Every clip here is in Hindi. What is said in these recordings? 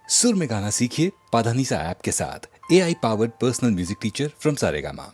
सुर में गाना सीखिए पाधानीसा ऐप के साथ। AI powered personal music teacher from Saregama.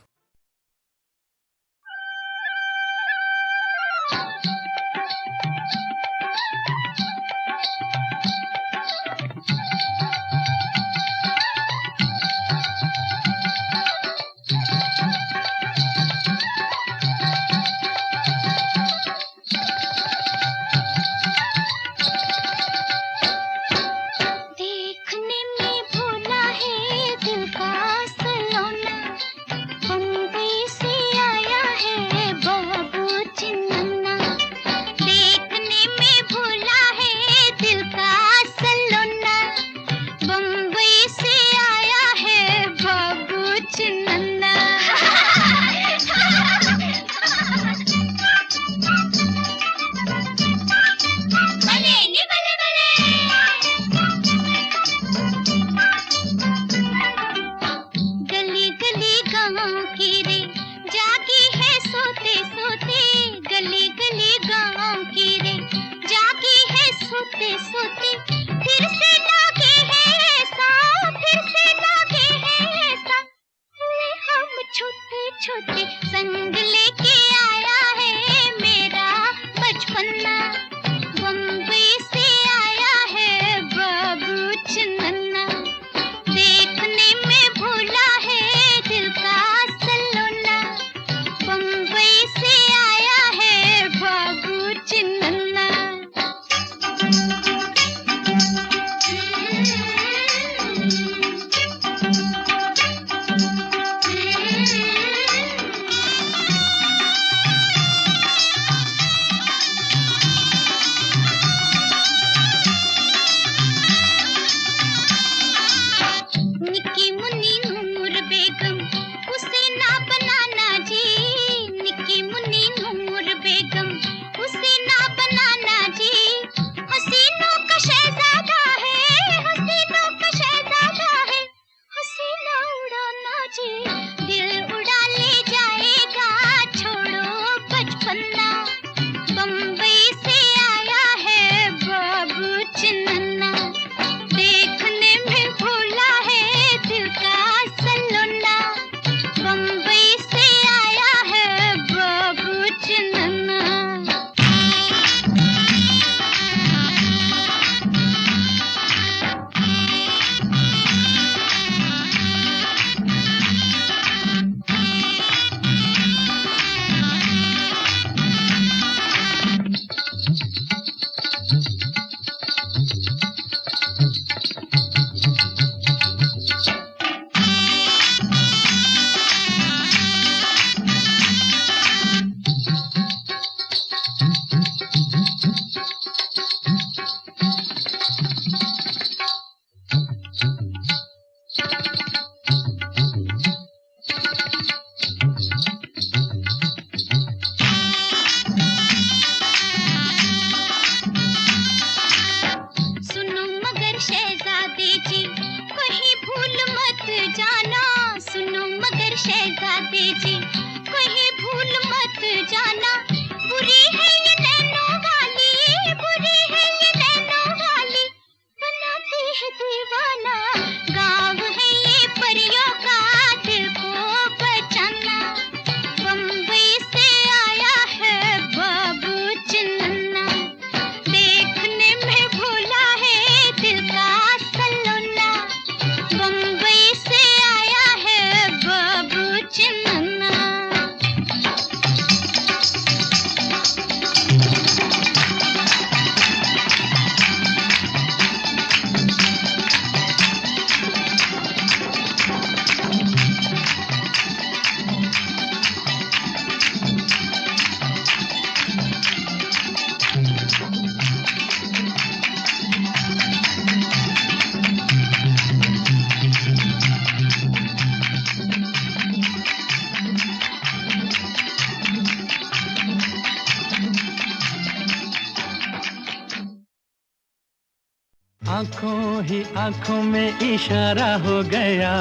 आंखों ही आंखों में इशारा हो गया,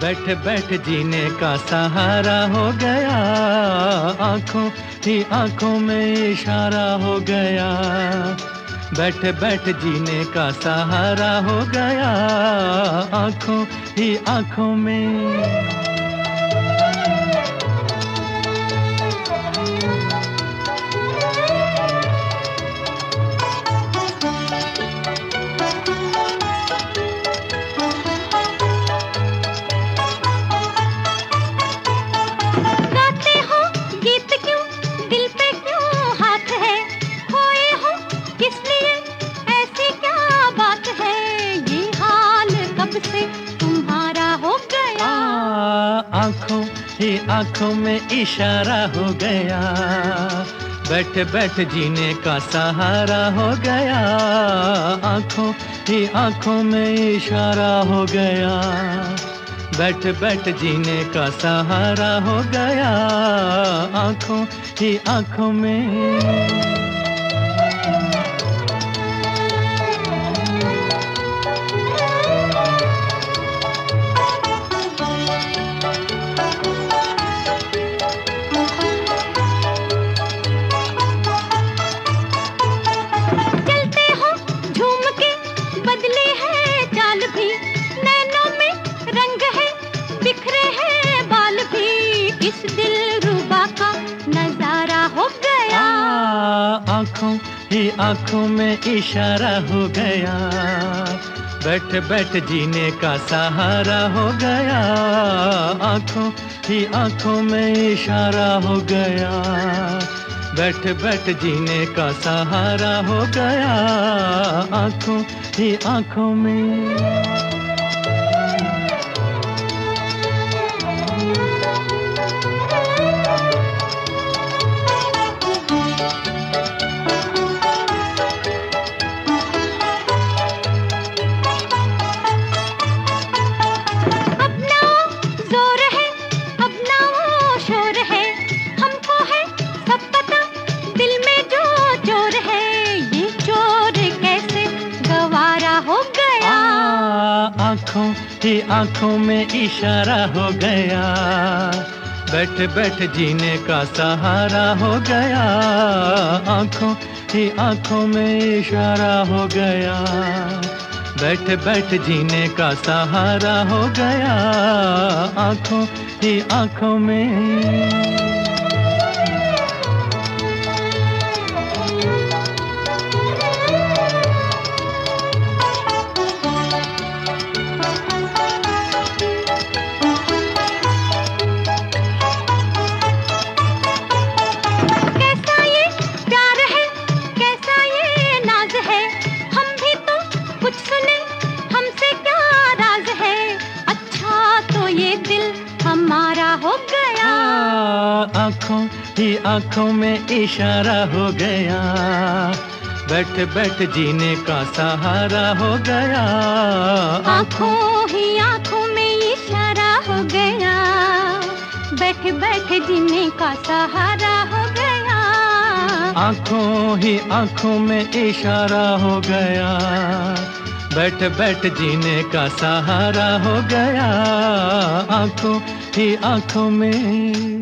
बैठ बैठ जीने का सहारा हो गया। आंखों ही आंखों में इशारा हो गया, बैठ बैठ जीने का सहारा हो गया आंखों ही आंखों में। आंखों ही आंखों में इशारा हो गया, बैठ बैठ जीने का सहारा हो गया। आंखों ही आंखों में इशारा हो गया, बैठ बैठ जीने का सहारा हो गया। आंखों ही आंखों में। आंखों ही आंखों में इशारा हो गया, बैठ बैठ जीने का सहारा हो गया। आंखों ही आंखों में इशारा हो गया, बैठ बैठ जीने का सहारा हो गया। आंखों ही आंखों में। आंखों ही आंखों में इशारा हो गया, बैठ बैठ जीने का सहारा हो गया। आंखों ही आंखों में इशारा हो गया, बैठ बैठ जीने का सहारा हो गया। आंखों ही आंखों में। आंखों ही आंखों में इशारा हो गया, बैठ बैठ जीने का सहारा हो गया। आंखों ही आंखों में इशारा हो गया, बैठ बैठ जीने का सहारा हो गया। आंखों ही आंखों में इशारा हो गया, बैठ बैठ जीने का सहारा हो गया। आंखों ही आंखों में।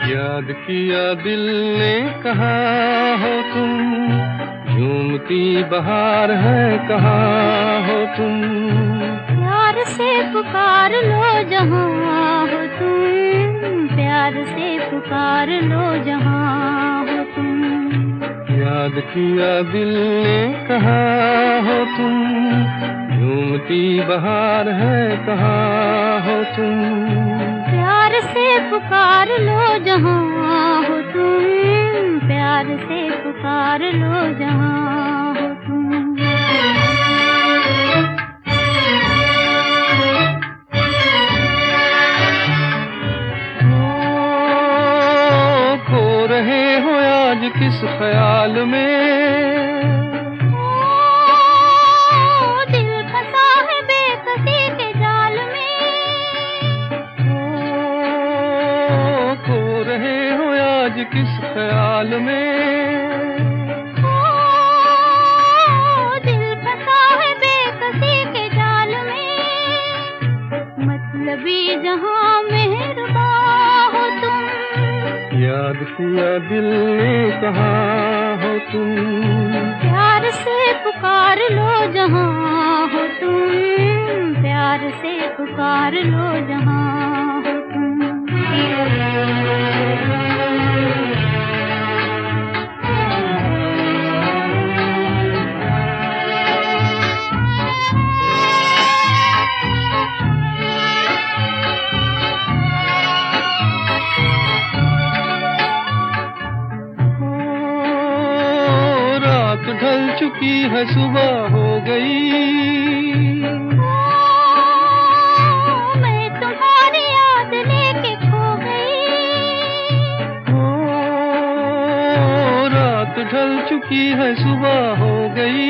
याद किया दिल ने कहा हो तुम, झूमती बहार है कहाँ हो तुम। प्यार से पुकार लो जहाँ हो तुम, प्यार से पुकार लो जहाँ हो तुम। याद किया दिल ने कहा हो तुम, झूमती बहार है कहाँ हो तुम। प्यार से पुकार लो जहाँ हो तुम, प्यार से पुकार लो जहाँ हो तुम। खो रहे दिल फंसा है बेकसी के जाल में, खो रहे हो आज किस ख्याल में। दिल फंसा है बेकसी के जाल में, मतलबी जहां मेहरबान हो तुम। याद किया दिल ने कहाँ हो तुम, प्यार से पुकार लो जहां हो तुम, प्यार से पुकार लो जहां हो तुम। ढल चुकी है सुबह हो गई, मैं तुम्हारी याद लेके खो गई। रात ढल चुकी है सुबह हो गई,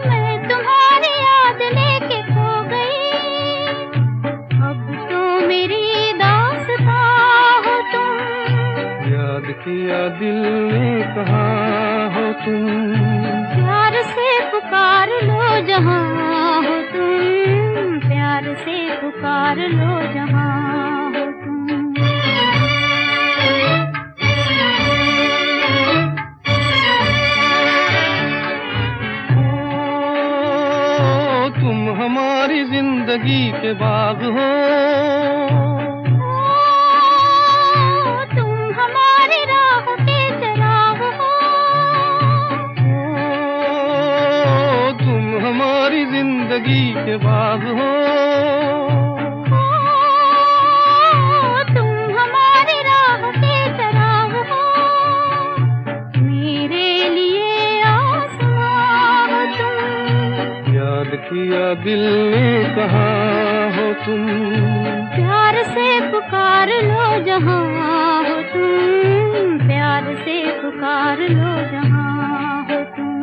मैं तुम्हारी याद लेके खो गई। अब तो मेरी दास्तां हो तुम, याद किया दिल ने कहाँ हो तुम। प्यार से पुकार लो जहां हो तुम, प्यार से पुकार लो जहां हो तुम। तुम हमारी जिंदगी के बाग हो, जिंदगी के बाग हो। तुम हमारी राह के चराग हो, मेरे लिए आसमां हो तुम। याद किया दिल ने कहाँ हो तुम, प्यार से पुकार लो जहां हो तुम, प्यार से पुकार लो जहां हो तुम।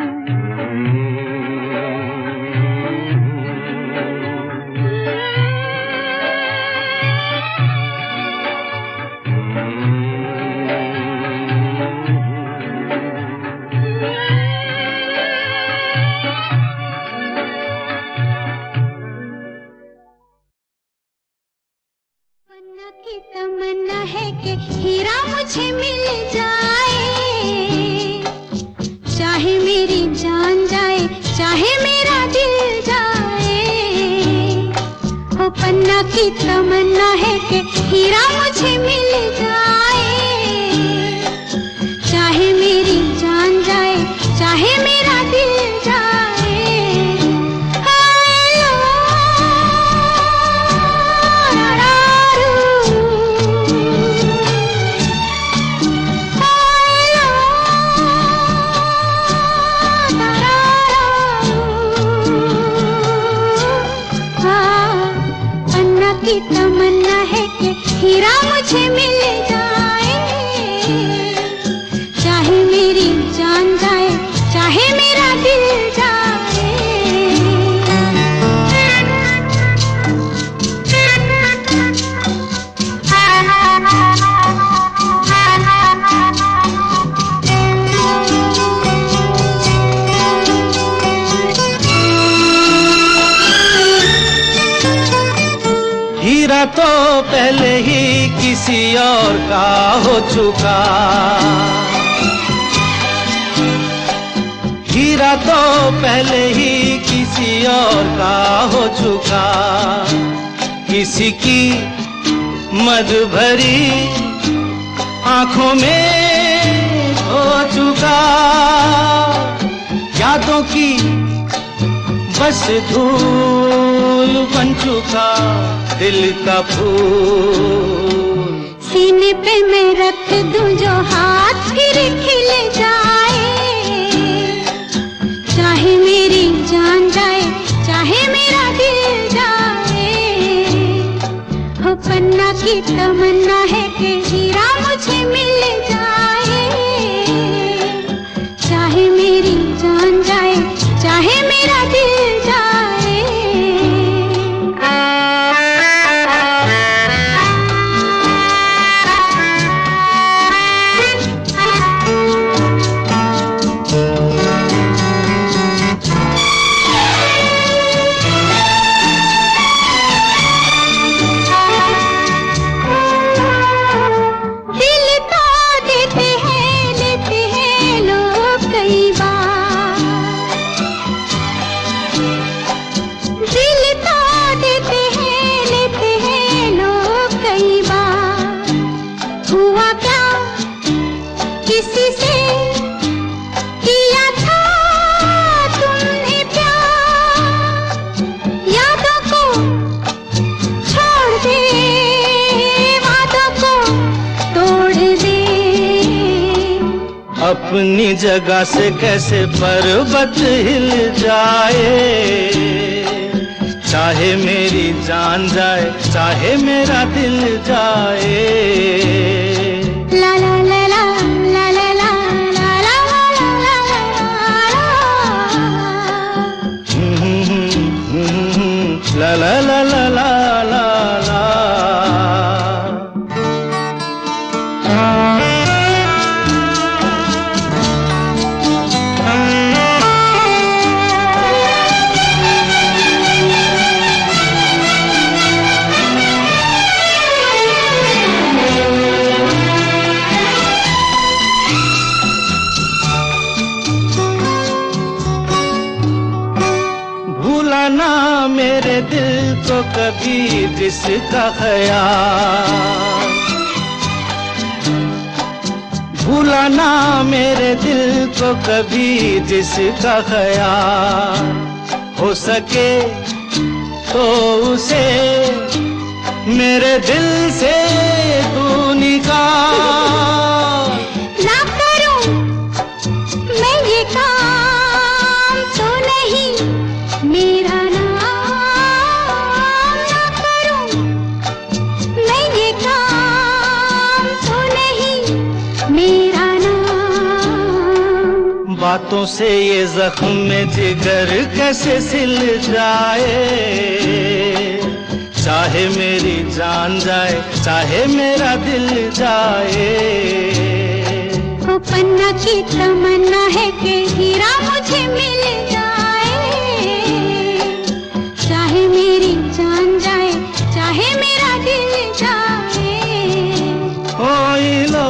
की तमन्ना है कि हीरा मुझे मिल जाए, चाहे मेरी जान जाए चाहे मेरा दिल जाए। हो पन्ना की तमन्ना है कि हीरा मुझे मिल जाए, चाहे मेरी जान जाए चाहे मेरा दिल जाए। की तमन्ना है कि हीरा मुझे मिल जाए, चाहे मेरी जान जाए चाहे मेरा दिल जाए। हीरा तो पहले ही किसी और का हो चुका, हीरा तो पहले ही किसी और का हो चुका। किसी की मद भरी आंखों में हो चुका, यादों की बस धूल बन चुका दिल का फूल। सीने पे मैं रख दूं जो हाथ फिर खिल जाए, चाहे मेरी जान जाए चाहे मेरा दिल जाए। हो पन्ना की तमन्ना है कि हीरा मुझे मिल जाए, किसी से किया था तुमने प्यार, यादों को छोड़ दे, वादों को तोड़ दे। अपनी जगह से कैसे पर्वत हिल जाए, चाहे मेरी जान जाए, चाहे मेरा दिल जाए। ला ला ला ला ला ला ला ला ला ला ला ला ला ला ला ला ला। ना मेरे दिल को कभी जिसका ख्याल, भूला ना मेरे दिल को कभी जिसका ख्याल, हो सके तो उसे मेरे दिल से तू निकाल। ना करूं मैं ये काम तो नहीं मेरा नाम, ना करूं मैं ये काम तो नहीं मेरा नाम। बातों से ये जख्म में जिगर कैसे सिल जाए, चाहे मेरी जान जाए, चाहे मेरा दिल जाए। वो पन्ना की तमन्ना है कि हीरा मुझे मिल जाए, चाहे मेरी जान जाए, चाहे मेरा दिल जाए। ओए लो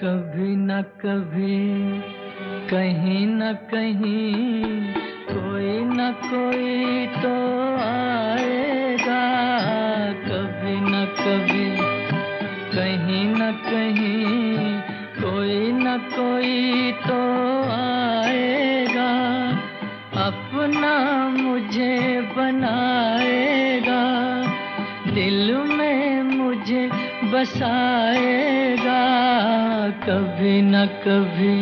कभी न कभी कहीं न कहीं कोई न कोई तो आएगा, कभी न कभी कहीं न कहीं कोई न कोई तो आएगा, अपना मुझे बनाएगा, दिल में मुझे बसाएगा, कभी न कभी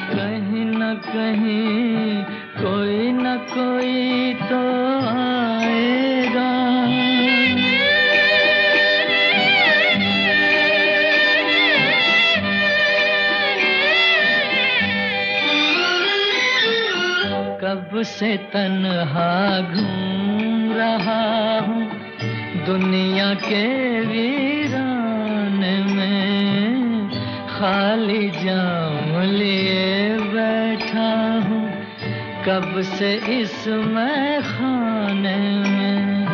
कहीं न कहीं कोई न कोई तो आएगा। कब से तन्हा घूम रहा हूँ दुनिया के वीराने में, खाली जाम लिए बैठा हूँ कब से इस मैखाने में।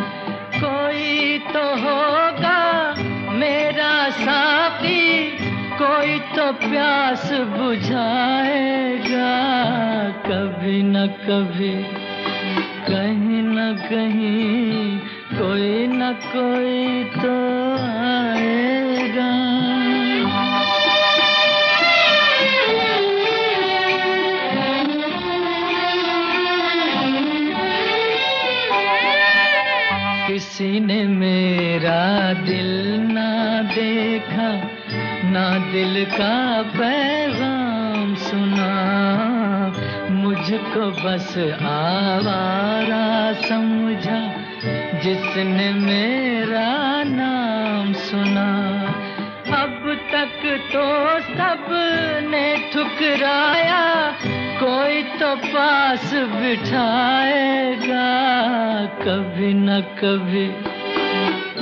कोई तो होगा मेरा साथी, कोई तो प्यास बुझाएगा, कभी न कभी कहीं न कहीं कोई न कोई तो आएगा। किसी ने मेरा दिल ना देखा, ना दिल का पैगाम सुना, मुझको बस आवारा समझा जिसने मेरा नाम सुना। अब तक तो सबने ठुकराया, कोई तो पास बिठाएगा, कभी न कभी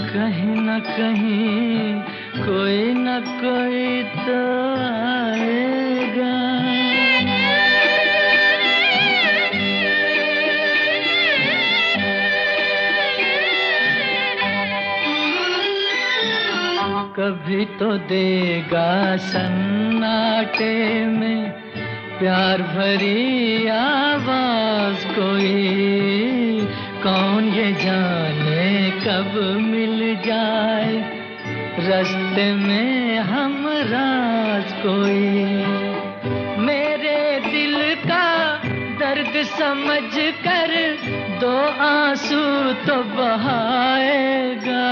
कहीं न कहीं कोई न कोई तो आएगा। कभी तो देगा सन्नाटे में प्यार भरी आवाज कोई, कौन ये जाने कब मिल जाए रास्ते में हम राज कोई। मेरे दिल का दर्द समझ कर दो आंसू तो बहाएगा,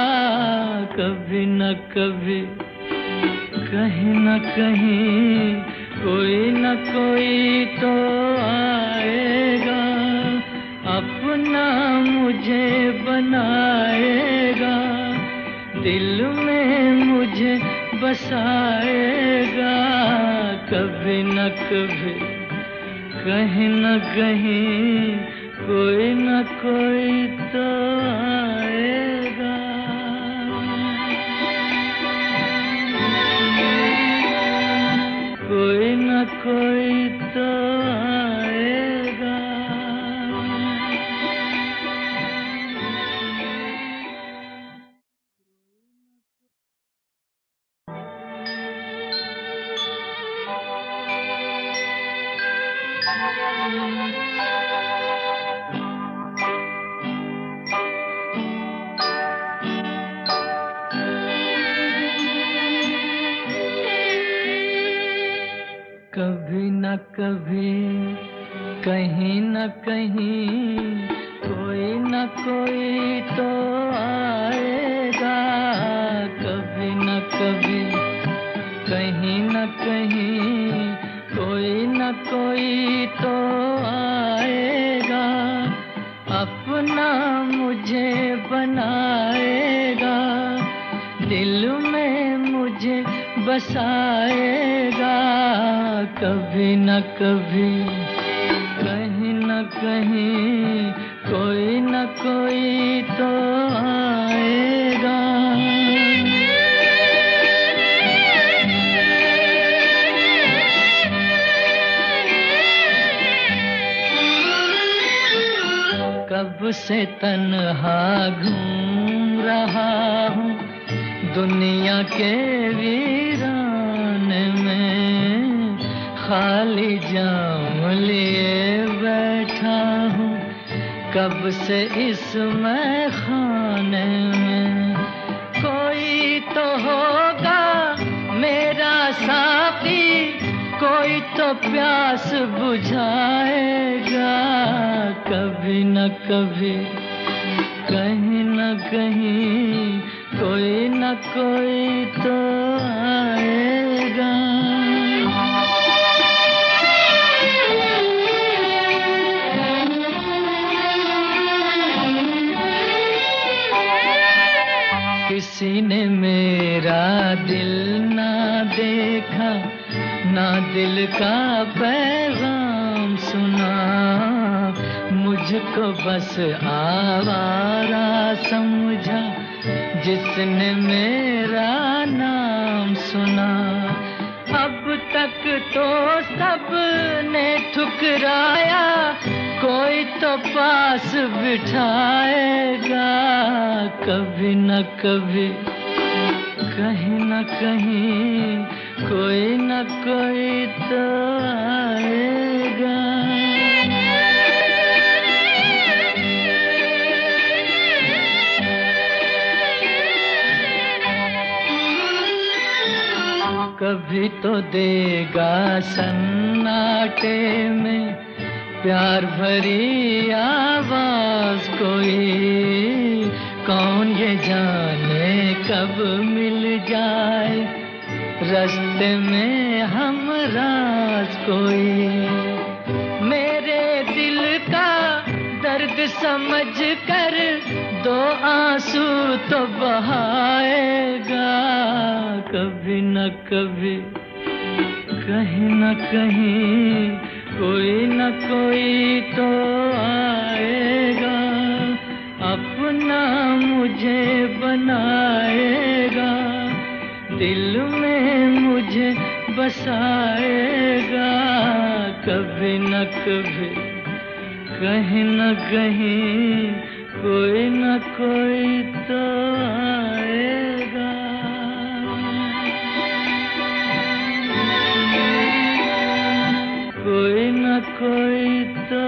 कभी न कभी कहीं न कहीं कोई न कोई तो आएगा, अपना मुझे बनाएगा, दिल में मुझे बसाएगा, कभी न कभी कहीं न कहीं कोई न कोई तो आएगा। कोई न कोई तो आएगा। कभी न कभी कहीं न कहीं कोई न कोई तो आएगा, कभी न कभी कहीं न कहीं कोई न कोई तो आएगा, अपना मुझे बनाएगा, दिल में मुझे बसाएगा, कभी न कभी कहीं न कहीं कोई न कोई तो आएगा। कब से तन्हा घूम रहा हूँ दुनिया के वीरान में, खाली जाम लिए बैठा हूँ कब से इस मैखाने में। कोई तो होगा मेरा साथी, कोई तो प्यास बुझाएगा, कभी न कभी कहीं न कहीं कोई न कोई तो आएगा। किसी ने मेरा दिल ना देखा, ना दिल का पैगाम सुना, मुझको बस आवारा समझा जिसने मेरा नाम सुना। अब तक तो सबने ठुकराया, कोई तो पास बिठाएगा, कभी न कभी कहीं न कहीं कोई न कोई तो आएगा। कभी तो देगा सन्नाटे में प्यार भरी आवाज कोई, कौन ये जाने कब मिल जाए रास्ते में हमराज कोई, मेरे दिल का दर्द समझ कर दो आंसू तो बहाएगा कभी न कभी, कहीं न कहीं कोई न कोई तो आएगा, अपना मुझे बनाएगा, दिल में मुझे बसाएगा कभी न कभी, कहीं न कहीं कोई न कोई तो आएगा। कोई न कोई तो